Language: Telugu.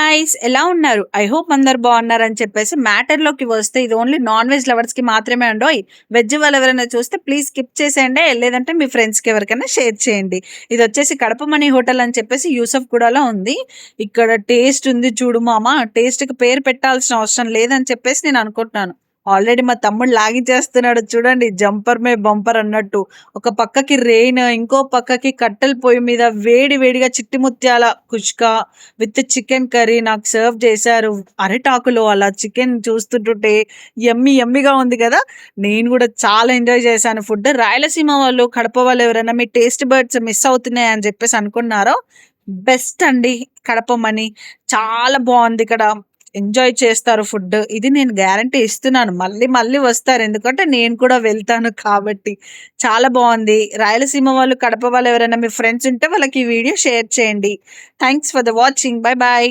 గాయ్స్ ఎలా ఉన్నారు? ఐ హోప్ అందరు బాగున్నారని చెప్పేసి మ్యాటర్‌లోకి వస్తే ఇది ఓన్లీ నాన్ వెజ్ లవర్స్‌కి మాత్రమే అండోయ్. వెజ్ వాళ్ళు ఎవరైనా చూస్తే ప్లీజ్ స్కిప్ చేసేయండి. లేదంటే మీ ఫ్రెండ్స్‌కి ఎవరికైనా షేర్ చేయండి. ఇదొచ్చేసి కడప మనీ హోటల్ అని చెప్పేసి యూసఫ్‌గూడలో ఉంది. ఇక్కడ టేస్ట్ ఉంది చూడు మామ, టేస్ట్‌కి పేరు పెట్టాల్సిన అవసరం లేదని చెప్పేసి నేను అనుకుంటున్నాను. ఆల్రెడీ మా తమ్ముడు లాగించేస్తున్నాడు చూడండి, జంపర్ మే బంపర్ అన్నట్టు. ఒక పక్కకి రెయిన్, ఇంకో పక్కకి కట్టెల పొయ్యి మీద వేడి వేడిగా చిట్టి ముత్యాల కుష్కా విత్ చికెన్ కర్రీ నాకు సర్వ్ చేశారు. అరిటాకులో అలా చికెన్ చూస్తుంటుంటే యమ్మీ యమ్మీగా ఉంది కదా! నేను కూడా చాలా ఎంజాయ్ చేశాను ఫుడ్. రాయలసీమ వాళ్ళు, కడప వాళ్ళు ఎవరైనా మీ టేస్ట్ బర్డ్స్ మిస్ అవుతున్నాయి అని చెప్పేసి అనుకున్నారో, బెస్ట్ అండి కడప మనీ. చాలా బాగుంది ఇక్కడ. ఎంజాయ్ చేస్తారు ఫుడ్. ఇది నేను గ్యారంటీ ఇస్తున్నాను. మళ్ళీ మళ్ళీ వస్తారు. ఎందుకంటే నేను కూడా వెళ్తాను కాబట్టి. చాలా బావుంది. రాయలసీమ వాళ్ళు, కడప వాళ్ళు ఎవరైనా మీ ఫ్రెండ్స్ ఉంటే వాళ్ళకి ఈ వీడియో షేర్ చేయండి. Thanks for the watching. By by.